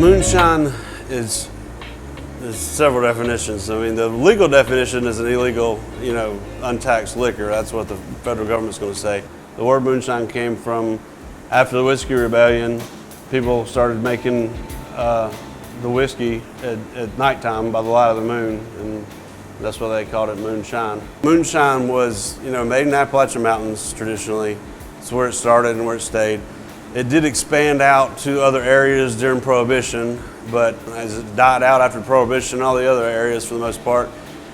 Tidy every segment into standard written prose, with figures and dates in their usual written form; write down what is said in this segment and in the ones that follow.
Moonshine is there's several definitions. I mean, the legal definition is an illegal, untaxed liquor. That's what the federal government's going to say. The word moonshine came from after the Whiskey Rebellion. People started making the whiskey at nighttime by the light of the moon, and that's why they called it moonshine. Moonshine was, made in Appalachian Mountains traditionally. It's where it started and where it stayed. It did expand out to other areas during Prohibition, but as it died out after Prohibition, all the other areas, for the most part,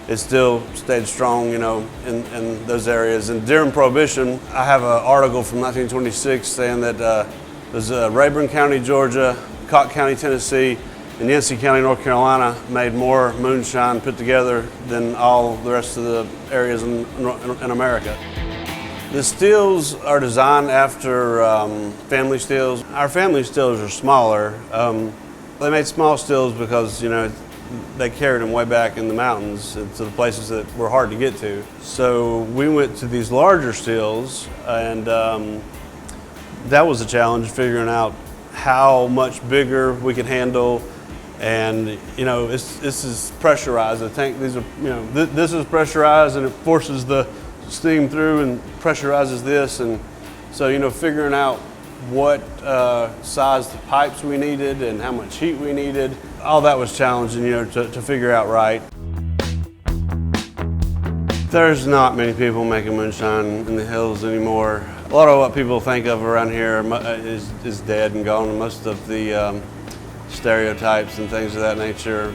it still stayed strong, in those areas. And during Prohibition, I have an article from 1926 saying that there's Rayburn County, Georgia, Cocke County, Tennessee, and Yancey County, North Carolina made more moonshine put together than all the rest of the areas in America. The stills are designed after family stills. Our family stills are smaller. They made small stills because, they carried them way back in the mountains to the places that were hard to get to. So we went to these larger stills, and that was a challenge, figuring out how much bigger we could handle. And this is pressurized. The tank, these are, this is pressurized, and it forces the steam through and pressurizes this, and so figuring out what size the pipes we needed and how much heat we needed, all that was challenging, to figure out right. There's not many people making moonshine in the hills anymore. A lot of what people think of around here is dead and gone. Most of the stereotypes and things of that nature.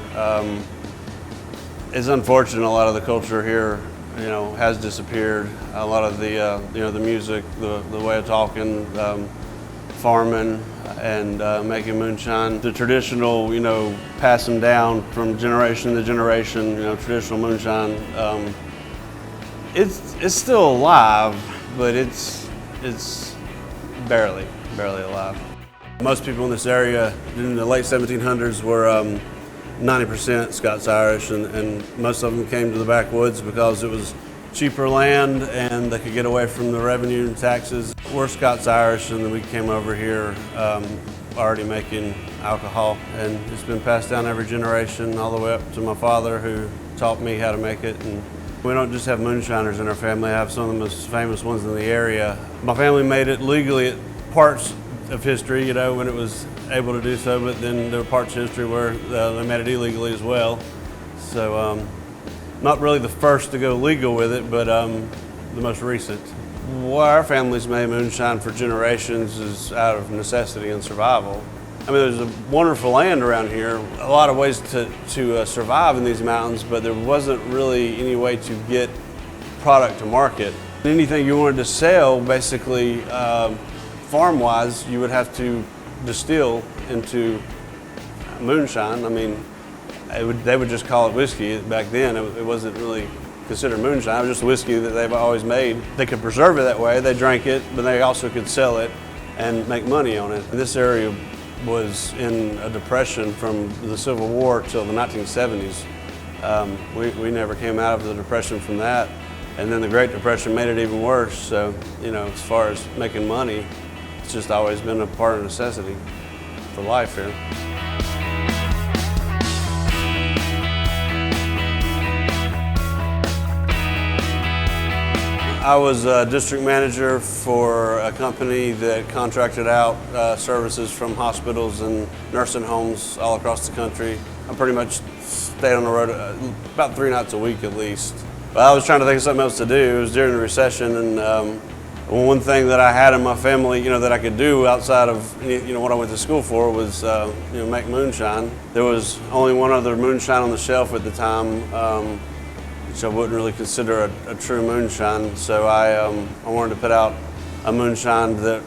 It's unfortunate a lot of the culture here has disappeared. A lot of the the music, the way of talking, farming, and making moonshine. The traditional, passing down from generation to generation, traditional moonshine. It's still alive, but it's barely alive. Most people in this area in the late 1700s were 90% Scots-Irish, and most of them came to the backwoods because it was cheaper land and they could get away from the revenue and taxes. We're Scots-Irish, and then we came over here already making alcohol, and it's been passed down every generation all the way up to my father, who taught me how to make it. And we don't just have moonshiners in our family. I have some of the most famous ones in the area. My family made it legally at parts of history, when it was able to do so, but then there were parts of history where they made it illegally as well. So not really the first to go legal with it, but the most recent. Why our family's made moonshine for generations is out of necessity and survival. I mean, there's a wonderful land around here, a lot of ways to survive in these mountains, but there wasn't really any way to get product to market. Anything you wanted to sell, basically, farm-wise, you would have to distill into moonshine. I mean, they would just call it whiskey. Back then, it wasn't really considered moonshine. It was just whiskey that they've always made. They could preserve it that way. They drank it, but they also could sell it and make money on it. This area was in a depression from the Civil War till the 1970s. We never came out of the depression from that. And then the Great Depression made it even worse. So, as far as making money, it's just always been a part of necessity for life here. I was a district manager for a company that contracted out services from hospitals and nursing homes all across the country. I pretty much stayed on the road about 3 nights a week at least. But I was trying to think of something else to do. It was during the recession, and one thing that I had in my family, that I could do outside of, what I went to school for was, make moonshine. There was only one other moonshine on the shelf at the time, which I wouldn't really consider a true moonshine. So I wanted to put out a moonshine that,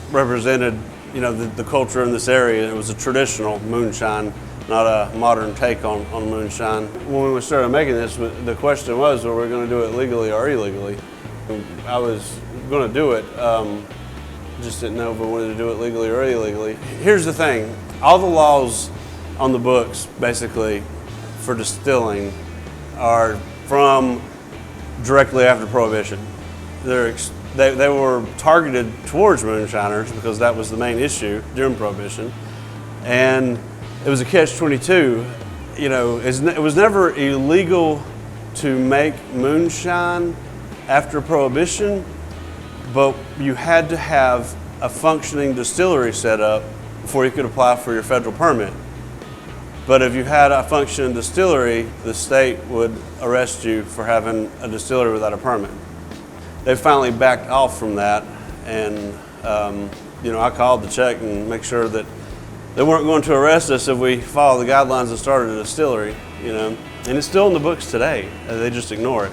represented, the culture in this area. It was a traditional moonshine, not a modern take on moonshine. When we started making this, the question was, were we going to do it legally or illegally? I was going to do it, just didn't know if we wanted to do it legally or illegally. Here's the thing, all the laws on the books, basically, for distilling are from directly after Prohibition. They were targeted towards moonshiners because that was the main issue during Prohibition. And it was a catch-22. You know, it was never illegal to make moonshine after Prohibition, but you had to have a functioning distillery set up before you could apply for your federal permit. But if you had a functioning distillery, the state would arrest you for having a distillery without a permit. They finally backed off from that, and you know, I called to check and make sure that they weren't going to arrest us if we followed the guidelines and started a distillery, you know. And it's still in the books today. They just ignore it.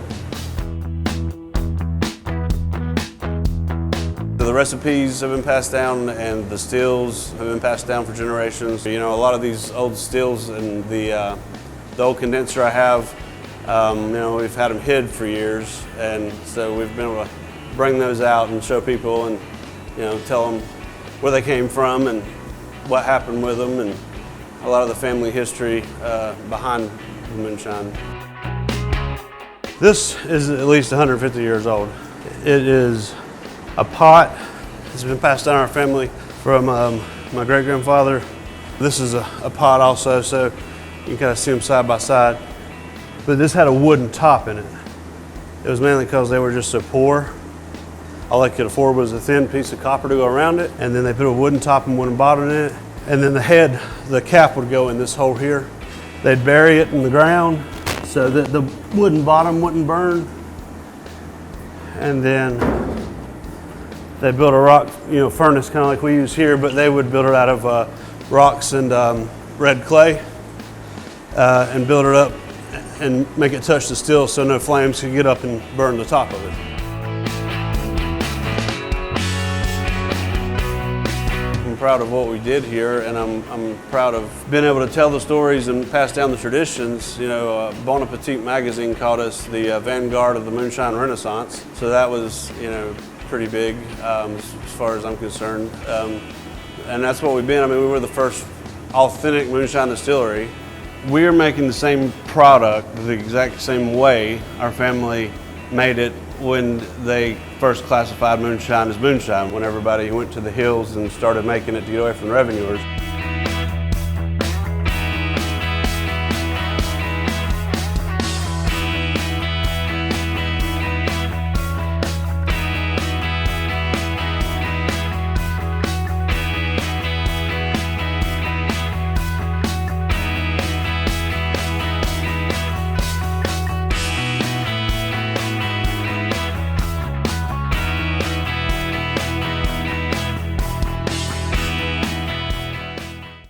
The recipes have been passed down, and the stills have been passed down for generations. You know, a lot of these old stills and the old condenser I have, you know, we've had them hid for years, and so we've been able to bring those out and show people, and you know, tell them where they came from and what happened with them, and a lot of the family history behind the moonshine. This is at least 150 years old. It is a pot. It's been passed down in our family from my great-grandfather. This is a pot also, so you can kind of see them side by side. But this had a wooden top in it. It was mainly because they were just so poor. All they could afford was a thin piece of copper to go around it, and then they put a wooden top and wooden bottom in it, and then the cap would go in this hole here. They'd bury it in the ground so that the wooden bottom wouldn't burn, and then they built a rock, you know, furnace kind of like we use here, but they would build it out of rocks and red clay, and build it up and make it touch the still so no flames could get up and burn the top of it. I'm proud of what we did here, and I'm proud of being able to tell the stories and pass down the traditions. You know, Bon Appetit magazine called us the vanguard of the moonshine renaissance, so that was, you know, pretty big as far as I'm concerned. And that's what we've been. I mean, we were the first authentic moonshine distillery. We're making the same product the exact same way our family made it when they first classified moonshine as moonshine, when everybody went to the hills and started making it to get away from the revenuers.